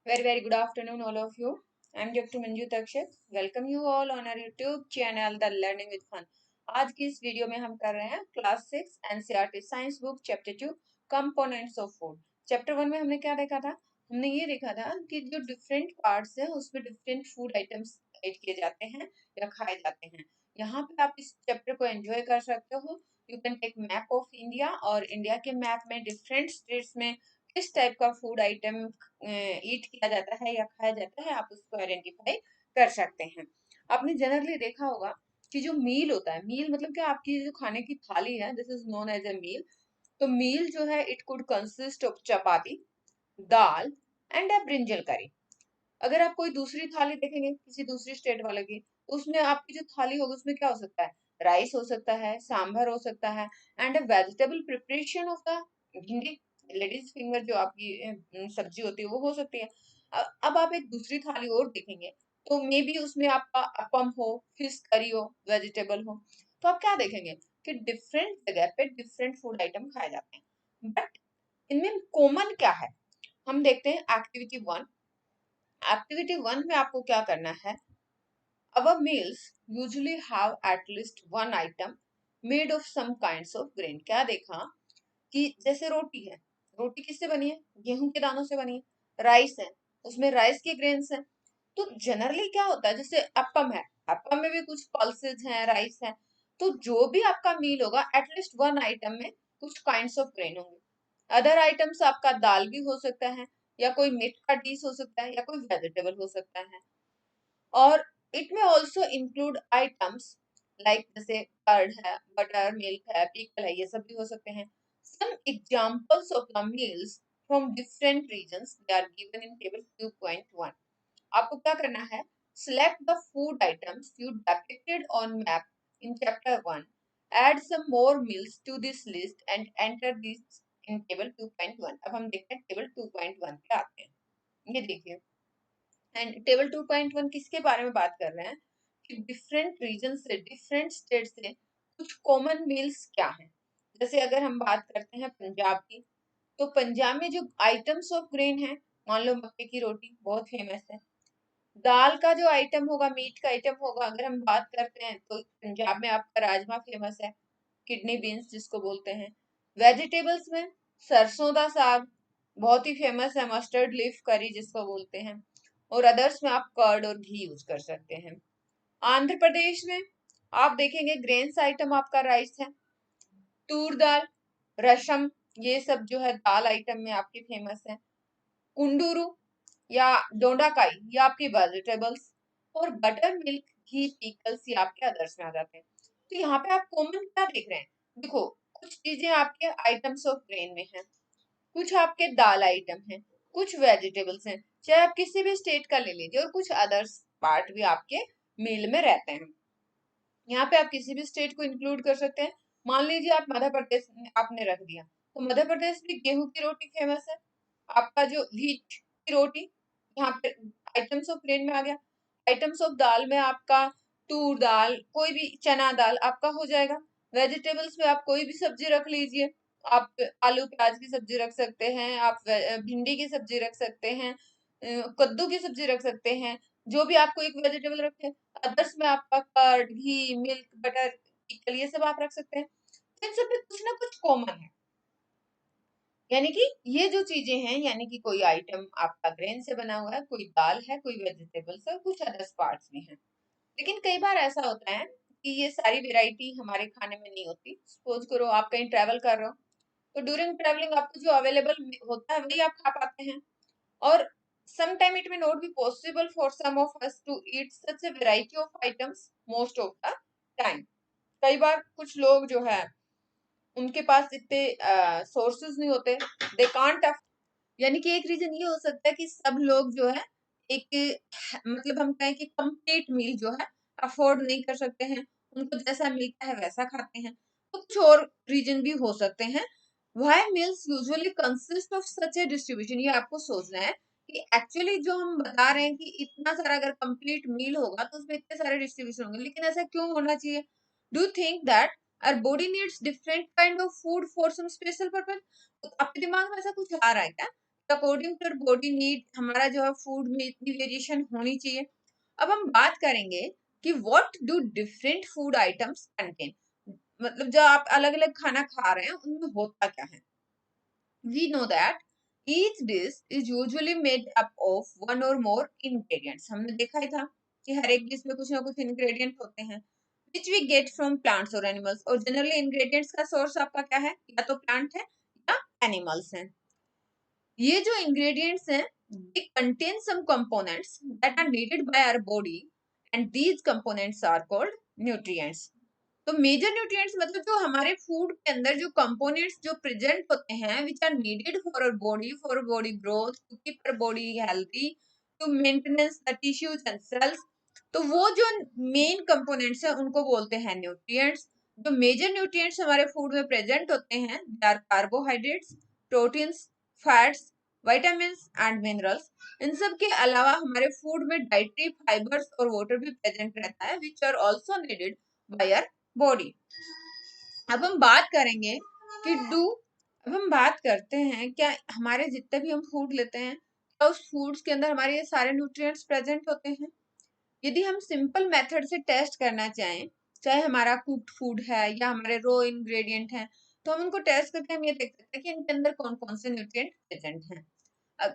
Very good afternoon, all of you. I'm Dr. Manju Takshat. Welcome you all on our YouTube channel, The Learning with Fun. आज की इस video में हम कर रहे हैं class 6 NCERT science book chapter 2 components of food. Chapter 1 में हमने क्या देखा था? हमने ये देखा था कि जो डिफरेंट पार्ट्स हैं उसमें डिफरेंट फूड आइटम्स ऐड किए जाते हैं या खाए जाते हैं। यहाँ पे आप इस चैप्टर को एंजॉय कर सकते हो। You can take map of India और इंडिया के मैप में डिफरेंट स्टेट्स में किस टाइप का फूड आइटम ईट किया जाता है या खाया जाता है, आप उसको आइडेंटिफाई कर सकते हैं। आपने जनरली देखा होगा कि जो मील होता है, मील मतलब क्या, आपकी जो खाने की थाली है, this is known as a meal. तो मील जो है it could consist of chapati, dal and a brinjal curry. अगर आप कोई दूसरी थाली देखेंगे किसी दूसरी स्टेट वाले की, तो उसमें आपकी जो थाली होगी उसमें क्या हो सकता है? राइस हो सकता है, सांभर हो सकता है and a vegetable preparation of the भिंडी, लेडीज फिंगर जो आपकी सब्जी होती है वो हो सकती है। अब आप एक दूसरी थाली और देखेंगे तो मे बी उसमें आपका अपम हो, फिश करी हो, वेजिटेबल हो। तो आप क्या देखेंगे कि डिफरेंट जगह पे डिफरेंट फूड आइटम खाए जाते हैं, बट इनमें कॉमन क्या है? हम देखते हैं एक्टिविटी 1। एक्टिविटी 1 में आपको क्या करना है? Our meals usually have at least one item made of some kinds of grain। क्या देखा कि जैसे रोटी है, रोटी किससे बनी है? गेहूं के दानों से बनी है। राइस है, उसमें राइस के ग्रेन्स हैं। तो जनरली क्या होता है, जैसे अपम है, अपम में भी कुछ पल्सेज हैं, राइस है। तो जो भी आपका मील होगा एटलीस्ट वन आइटम में कुछ काइंड्स ऑफ ग्रेन होंगे। अदर आइटम्स आपका दाल भी हो सकता है, या कोई मीट का डिश हो सकता है, या कोई वेजिटेबल हो सकता है। और इट में ऑल्सो इंक्लूड आइटम्स लाइक जैसे कर्ड है, बटर, मिल्क है, पिकल है, ये सब भी हो सकते हैं। Some examples of the meals from different regions they are given in table 2.1। आपको क्या करना है? Select the food items you depicted on map in chapter 1. Add some more meals to this list and enter this in table 2.1। अब हम देखते हैं table 2.1 पे आते हैं। ये देखिए, एंड टेबल 2.1 किसके बारे में बात कर रहे हैं कि डिफरेंट रीजन से, डिफरेंट स्टेट से कुछ कॉमन मील्स क्या हैं। जैसे अगर हम बात करते हैं पंजाब की, तो पंजाब में जो आइटम्स ऑफ ग्रेन है, मान लो मक्के की रोटी बहुत फेमस है। दाल का जो आइटम होगा, मीट का आइटम होगा, अगर हम बात करते हैं तो पंजाब में आपका राजमा फेमस है, किडनी बीन्स जिसको बोलते हैं। वेजिटेबल्स में सरसों का साग बहुत ही फेमस है, मस्टर्ड लीफ करी जिसको बोलते हैं। और अदर्स में आप कर्ड और घी यूज कर सकते हैं। आंध्र प्रदेश में आप देखेंगे ग्रेन्स आइटम आपका राइस है, तूर दाल, रसम, ये सब जो है दाल आइटम में आपकी फेमस है। कुंडूरू या डोंडाकाई ये आपकी वेजिटेबल्स। और बटर मिल्क, घी, पिकल्स ये आपके अदर्स में आ जाते हैं। तो यहाँ पे आप कॉमन क्या देख रहे हैं? देखो, कुछ चीजें आपके आइटम्स ऑफ ग्रेन में हैं, कुछ आपके दाल आइटम हैं, कुछ वेजिटेबल्स हैं, चाहे आप किसी भी स्टेट का ले लीजिए, और कुछ अदर्स पार्ट भी आपके मील में रहते हैं। यहाँ पे आप किसी भी स्टेट को इंक्लूड कर सकते हैं। मान लीजिए आप मध्य प्रदेश में आपने रख दिया, तो मध्य प्रदेश में गेहूं की रोटी फेमस है। आपका जो व्हीट की रोटी यहाँ पे आइटम्स ऑफ ग्रेन में आ गया। आइटम्स ऑफ दाल में आपका तूर दाल, कोई भी चना दाल आपका हो जाएगा। वेजिटेबल्स में आप कोई भी सब्जी रख लीजिए। आप आलू प्याज की सब्जी रख सकते हैं, आप भिंडी की सब्जी रख सकते हैं, कद्दू की सब्जी रख सकते हैं, जो भी आपको एक वेजिटेबल रखे। अदर्स में आपका कर्ड, घी, मिल्क, बटर, पिकल, ये सब आप रख सकते हैं। तो इन सब में कुछ ना कुछ कॉमन है, यानी कि ये जो चीजें हैं, यानी कि कोई आइटम आपका ग्रेन से बना हुआ है, कोई दाल है, कोई वेजिटेबल्स है, कुछ अदर्स पार्ट्स भी हैं। लेकिन कई बार ऐसा होता है कि ये सारी वेराइटी हमारे खाने में नहीं होती। सपोज करो आप कहीं ट्रेवल कर रहे हो, तो ड्यूरिंग ट्रेवलिंग आपको जो अवेलेबल होता है वही आप खा पाते हैं। और sometime it may not be possible for some of us to eat such a variety of items most of the time। कई बार कुछ लोग जो है उनके पास इतने सोर्सेज नहीं होते, दे कांट। यानी कि एक रीजन ये हो सकता है कि सब लोग जो है एक, मतलब हम कहें कि कंप्लीट मील जो है अफोर्ड नहीं कर सकते हैं, उनको जैसा मिलता है वैसा खाते हैं। तो कुछ और रीजन भी हो सकते हैं। Why meals usually consist of such A distribution, ये आपको सोचना है कि एक्चुअली जो हम बता रहे हैं कि इतना सारा अगर कंप्लीट मील होगा तो उसमें इतने सारे डिस्ट्रीब्यूशन होंगे, लेकिन ऐसा क्यों होना चाहिए? Do think that our body needs different kind of food for some special purpose? आपके दिमाग में ऐसा कुछ आ रहा है क्या अकॉर्डिंग टू बॉडी नीड हमारा जो है फूड में इतनी वेरिएशन होनी चाहिए। अब हम बात करेंगे कि what do different food items contain, मतलब जो आप अलग अलग खाना खा रहे हैं उनमें होता क्या है। We know that each dish is usually made up of one or more ingredients। हमने देखा ही था कि हर एक डिश में कुछ ना कुछ इंग्रेडिएंट होते हैं which we get from plants or animals। और जनरली इंग्रेडिएंट्स का सोर्स आपका क्या है, या तो प्लांट है या एनिमल्स हैं। ये जो इंग्रेडिएंट्स हैं they contain some components that are needed by our body and these components are called nutrients। तो मेजर न्यूट्रिएंट्स मतलब जो हमारे फूड के अंदर जो कंपोनेंट्स जो प्रेजेंट होते हैं which are needed for body growth, to keep our body healthy, to maintenance the tissues and cells. तो वो जो मेन कंपोनेंट्स हैं उनको बोलते हैं न्यूट्रिएंट्स। जो मेजर न्यूट्रिएंट्स हमारे फूड में प्रेजेंट होते हैं they are carbohydrates, proteins, fats, vitamins and minerals. इन सब के अलावा हमारे फूड में डाइटरी फाइबर्स और वाटर भी प्रेजेंट रहता है which are also needed by our body. अब हम बात करेंगे कि अब हम बात करते हैं क्या हमारे जितने भी हम फूड लेते हैं क्या उस फूड्स के अंदर हमारे ये सारे न्यूट्रिएंट्स प्रेजेंट होते हैं। यदि हम सिंपल मेथड से टेस्ट करना चाहें, चाहे हमारा कुक्ड फूड है या हमारे रो इंग्रेडिएंट हैं, तो हम उनको टेस्ट करके हम ये देख सकते हैं कि इनके अंदर कौन कौन से न्यूट्रिएंट प्रेजेंट हैं।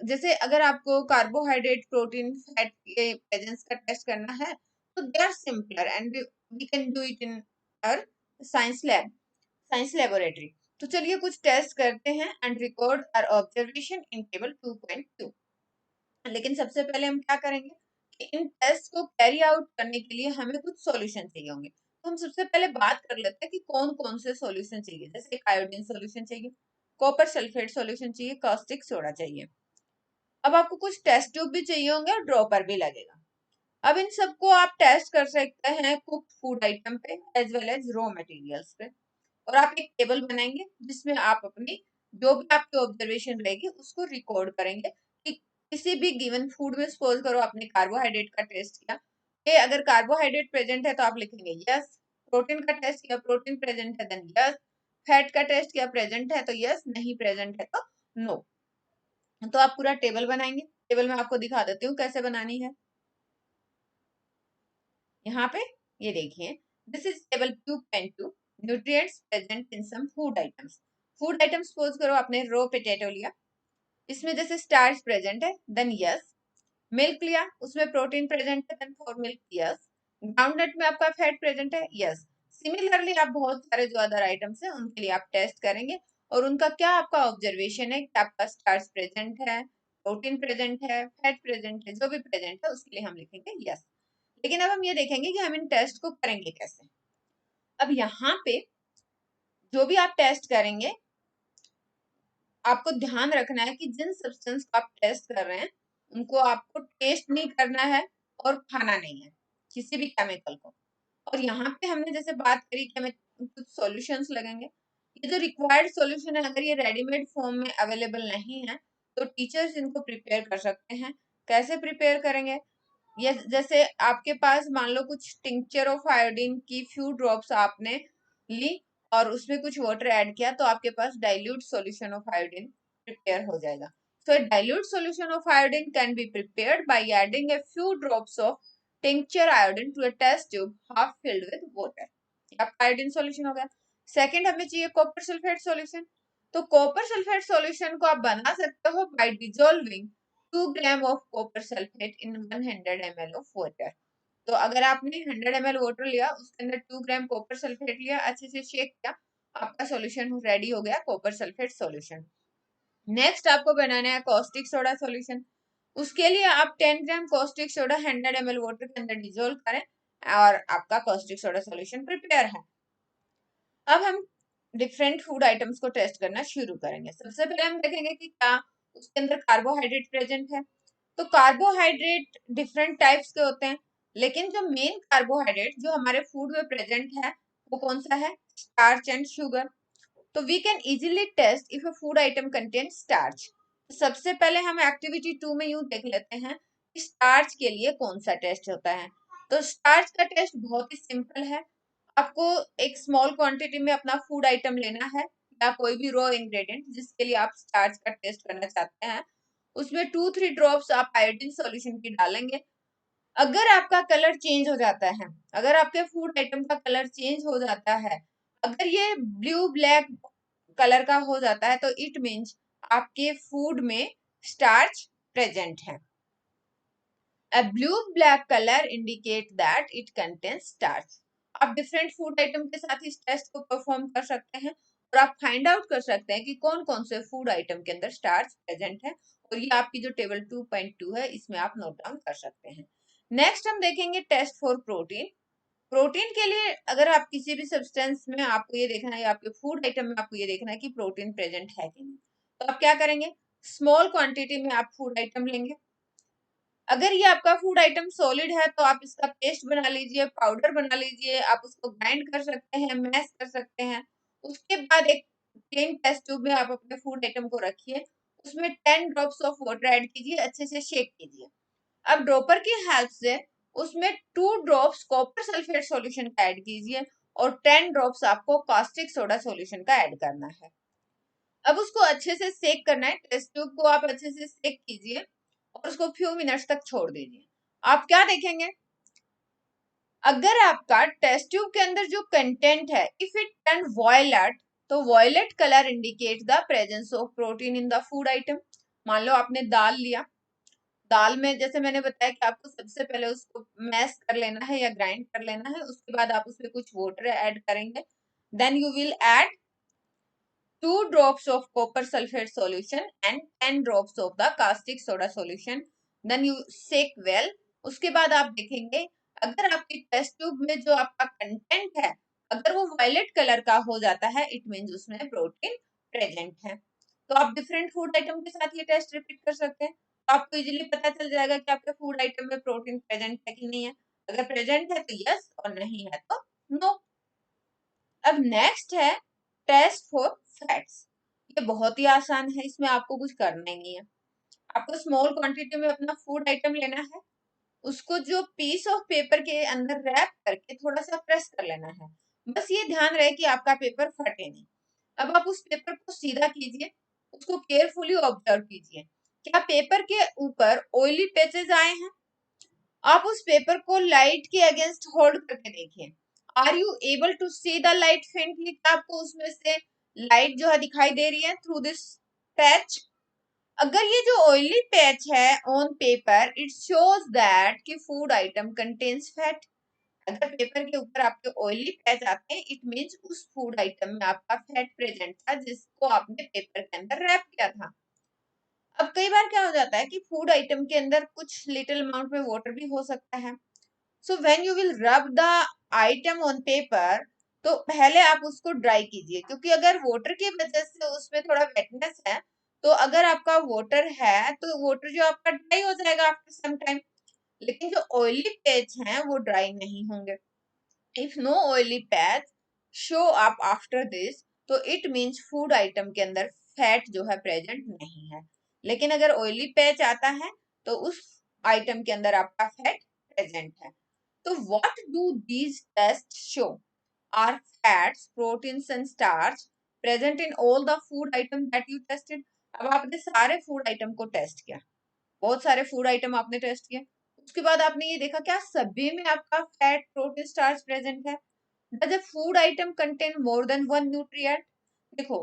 जैसे अगर आपको कार्बोहाइड्रेट, प्रोटीन, फैट के प्रेजेंस का टेस्ट करना है तो they are simpler and we can do it in our science laboratory. तो चलिए कुछ टेस्ट करते हैं and record our observation in table 2.2। लेकिन सबसे पहले हम क्या करेंगे कि इन टेस्ट को कैरी आउट करने के लिए हमें कुछ सॉल्यूशन चाहिए होंगे। तो हम सबसे पहले बात कर लेते हैं कि कौन कौन से सॉल्यूशन चाहिए। जैसे आयोडीन सॉल्यूशन चाहिए, कॉपर सल्फेट सॉल्यूशन चाहिए, कास्टिक सोडा चाहिए। अब आपको कुछ टेस्ट ट्यूब भी चाहिए होंगे और ड्रॉपर भी लगेगा। अब इन सबको आप टेस्ट कर सकते हैं कुक्ड फूड आइटम पे as well as raw materials पे। और आप एक टेबल बनाएंगे जिसमें आप अपनी जो भी आपकी ऑब्जर्वेशन रहेगी उसको रिकॉर्ड करेंगे कि किसी भी गिवन फूड में सपोज करो आपने कार्बोहाइड्रेट का टेस्ट किया, ये अगर कार्बोहाइड्रेट प्रेजेंट है तो आप लिखेंगे यस, प्रोटीन का टेस्ट किया प्रोटीन प्रेजेंट है देन यस, फैट का टेस्ट किया प्रेजेंट है तो यस, नहीं प्रेजेंट है तो नो। तो आप पूरा टेबल बनाएंगे। टेबल में आपको दिखा देती हूँ कैसे बनानी है। यहाँ पे ये देखिए, this is table 2.2 nutrients present in some food items. Food items suppose करो आपने रो पोटैटो लिया, इसमें जैसे स्टार्च प्रेजेंट है देन यस, मिल्क लिया उसमें प्रोटीन प्रेजेंट है then for milk yes, groundnut में आपका फैट प्रेजेंट है यस। सिमिलरली आप बहुत सारे जो अदर आइटम्स हैं उनके लिए आप टेस्ट करेंगे और उनका क्या आपका ऑब्जर्वेशन है कि आपका स्टार्च प्रेजेंट है, प्रोटीन प्रेजेंट है, फैट प्रेजेंट है, जो भी प्रेजेंट है उसके लिए हम लिखेंगे यस। लेकिन अब हम ये देखेंगे कि हम इन टेस्ट को करेंगे कैसे। अब यहाँ पे जो भी आप टेस्ट करेंगे आपको ध्यान रखना है कि जिन सब्सटेंस को आप टेस्ट कर रहे हैं उनको आपको टेस्ट नहीं करना है और खाना नहीं है किसी भी केमिकल को। और यहाँ पे हमने जैसे बात करी कि हमें कुछ सॉल्यूशंस लगेंगे। ये जो रिक्वायर्ड सॉल्यूशन है अगर ये रेडीमेड फॉर्म में अवेलेबल नहीं है तो टीचर्स इनको प्रिपेयर कर सकते हैं। कैसे प्रिपेयर करेंगे, ये जैसे आपके पास मान लो कुछ टिंक्चर ऑफ आयोडीन की फ्यू ड्रॉप्स आपने ली और उसमें कुछ वाटर ऐड किया तो आपके पास dilute solution of iodine prepare हो जाएगा। So a dilute solution of iodine can be prepared by adding a few drops of tincture iodine to a test tube half filled with water। आपका iodine solution हो गया। Second हमें चाहिए copper sulphate solution. तो copper sulphate solution को आप बना सकते हो by dissolving 2 gram of copper sulphate in 100 ml of water. तो अगर आपने 100 ml वाटर लिया उसके अंदर 2 ग्राम कॉपर सल्फेट लिया, अच्छे से शेक किया, आपका सॉल्यूशन रेडी हो गया कॉपर सल्फेट सॉल्यूशन। नेक्स्ट आपको बनाना है कॉस्टिक सोडा सॉल्यूशन। उसके लिए आप 10 ग्राम कॉस्टिक सोडा 100 ml वाटर के अंदर डिजोल्व करें और आपका कॉस्टिक सोडा सॉल्यूशन प्रिपेयर है। अब हम डिफरेंट फूड आइटम्स को टेस्ट करना शुरू करेंगे। सबसे पहले हम देखेंगे कि क्या उसके अंदर कार्बोहाइड्रेट प्रेजेंट है। तो कार्बोहाइड्रेट डिफरेंट टाइप्स के होते हैं लेकिन जो मेन कार्बोहाइड्रेट जो हमारे फूड में प्रेजेंट है वो कौन सा है, स्टार्च एंड शुगर। तो we can easily test if a food item contain starch. सबसे पहले हम एक्टिविटी 2 में यूं देख लेते हैं कि स्टार्च के लिए कौन सा टेस्ट होता है। तो स्टार्च का टेस्ट बहुत ही सिंपल है। आपको एक स्मॉल क्वांटिटी में अपना फूड आइटम लेना है या कोई भी रॉ इंग्रेडिएंट जिसके लिए आप स्टार्च का टेस्ट करना चाहते हैं उसमें 2-3 ड्रॉप्स आप आयोडीन सॉल्यूशन की डालेंगे। अगर आपका कलर चेंज हो जाता है, अगर आपके फूड आइटम का कलर चेंज हो जाता है, अगर ये ब्लू ब्लैक कलर का हो जाता है, तो इट मीन्स आपके फूड में स्टार्च प्रेजेंट है। A blue black color indicate that it contains starch. आप डिफरेंट फूड आइटम के साथ इस टेस्ट को परफॉर्म कर सकते हैं और आप फाइंड आउट कर सकते हैं कि कौन कौन से फूड आइटम के अंदर स्टार्च प्रेजेंट है, और ये आपकी जो टेबल 2.2 है इसमें आप नोट डाउन कर सकते हैं। नेक्स्ट हम देखेंगे टेस्ट फॉर प्रोटीन। प्रोटीन के लिए अगर आप किसी भी सब्सटेंस में आपको ये देखना है, आपके फूड आइटम में आपको ये देखना है कि प्रोटीन प्रेजेंट है कि नहीं, तो आप क्या करेंगे, स्मॉल क्वांटिटी में आप फूड आइटम लेंगे। अगर ये आपका फूड आइटम सॉलिड है तो आप इसका पेस्ट बना लीजिए, पाउडर बना लीजिए, आप उसको ग्राइंड कर सकते हैं, मैश कर सकते हैं। उसके बाद एक प्लेन टेस्ट ट्यूब में आप अपने फूड आइटम को रखिए, उसमें 10 ड्रॉप्स ऑफ वाटर ऐड कीजिए, अच्छे से शेक कीजिए। अब ड्रॉपर की हेल्प से उसमें 2 ड्रॉप्स कॉपर सल्फेट सॉल्यूशन का ऐड कीजिए और 10 ड्रॉप्स आपको कास्टिक सोडा सॉल्यूशन का ऐड करना है। अब उसको अच्छे से सेक करना है, टेस्ट ट्यूब को आप अच्छे से सेक कीजिए और उसको फ्यू मिनट्स तक छोड़ दीजिए। आप क्या देखेंगे, अगर आपका टेस्ट ट्यूब के अंदर जो कंटेंट है इफ इट टर्न वॉयलेट, तो violet colour indicate the presence of protein in the food item. मान लो आपने दाल लिया, दाल में जैसे मैंने बताया कि आपको सबसे पहले उसको मैश कर लेना है या ग्राइंड कर लेना है, उसके बाद आप उसमें कुछ वाटर ऐड करेंगे, then you will add 2 drops of copper sulfate solution and 10 drops of the caustic soda solution. Then you shake well. उसके बाद आप देखेंगे अगर आपकी टेस्ट ट्यूब में जो आपका कंटेंट है अगर वो वायलेट कलर का हो जाता है, इट मीन्स उसमें प्रोटीन प्रेजेंट है। तो आप डिफरेंट फूड आइटम के साथ ये टेस्ट रिपीट कर सकते हैं, तो आपको इजीली पता चल जाएगा कि आपके फूड आइटम में प्रोटीन प्रेजेंट है कि नहीं है। अगर प्रेजेंट है तो यस और नहीं है तो नो। अब नेक्स्ट है टेस्ट फॉर फैट्स। ये बहुत ही आसान है, इसमें आपको कुछ करना ही नहीं है। आपको स्मॉल क्वांटिटी में अपना फूड आइटम लेना है, उसको जो पीस ऑफ पेपर के अंदर रैप करके थोड़ा सा प्रेस कर लेना है। बस ये ध्यान रहे कि आपका पेपर फटे नहीं। अब आप उस पेपर को सीधा कीजिए, उसको केयरफुली ऑब्जर्व कीजिए, क्या पेपर के ऊपर ऑयली पैचेस आए हैं। आप उस पेपर को लाइट के अगेंस्ट होल्ड करके देखिए, are you able to see the light faintly, क्या आपको उसमें से लाइट जो है दिखाई दे रही है थ्रू दिस पैच। अगर ये जो ऑयली पैच है on paper, it shows that कि फूड आइटम कंटेन्स फैट। अगर पेपर के ऊपर आपके ऑयली पैच आते हैं, इट मीन्स उस फूड आइटम में आपका फैट प्रेजेंट था जिसको आपने पेपर के अंदर रैप किया था। अब कई बार क्या हो जाता है कि फूड आइटम के अंदर कुछ लिटिल अमाउंट में वाटर भी हो सकता है। सो व्हेन यू विल रब द आइटम ऑन पेपर, तो पहले आप उसको ड्राई कीजिए, क्योंकि अगर वाटर की वजह से उसमें थोड़ा वेटनेस है, तो अगर आपका वाटर है तो वाटर जो आपका ड्राई हो जाएगा आफ्टर सम टाइम, लेकिन जो ऑयली पैच हैं वो ड्राई नहीं होंगे। If no oily patch show up after this, तो इट मीन्स फूड आइटम के अंदर फैट जो है प्रेजेंट नहीं है। लेकिन अगर ऑयली पैच आता है तो उस आइटम के अंदर आपका फैट प्रेजेंट है। So what do these tests show? Are fats, proteins and starch present in all the food items that you tested? अब आपने सारे फूड आइटम को टेस्ट किया, बहुत सारे फूड आइटम आपने टेस्ट किए, उसके बाद आपने ये देखा क्या सभी में आपका फैट, प्रोटीन, स्टार्च प्रेजेंट है। Does a food item contain more than one nutrient? देखो,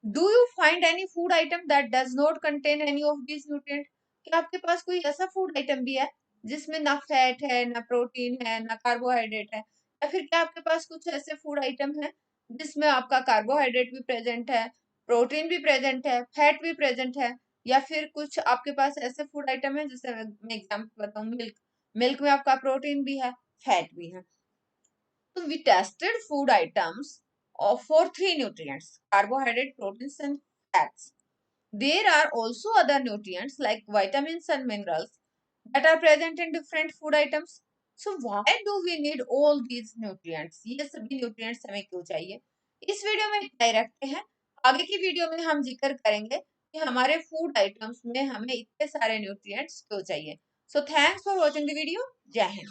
do you find any food item that does not contain any of these nutrients? क्या आपके पास कोई ऐसा फूड आइटम भी है जिसमें ना फैट है, ना प्रोटीन है, ना कार्बोहाइड्रेट है, या फिर क्या आपके पास कुछ ऐसे फूड आइटम है जिसमें आपका कार्बोहाइड्रेट भी प्रेजेंट है, प्रोटीन भी प्रेजेंट है, फैट भी प्रेजेंट है, या फिर कुछ आपके पास ऐसे फूड आइटम है, जैसे मैं एग्जाम्पल बताऊं, मिल्क, मिल्क में आपका प्रोटीन भी है, फैट भी है। So we tested food items of for three nutrients: carbohydrate, proteins, and fats. There are also other nutrients like vitamins and minerals that are present in different food items. So why do we need all these nutrients? ये सभी nutrients हमें क्यों चाहिए? इस video में इतना ही रखते हैं। आगे की वीडियो में हम जिक्र करेंगे कि हमारे फूड आइटम्स में हमें इतने सारे न्यूट्रिएंट्स क्यों चाहिए। So thanks for watching the video. जय हिंद।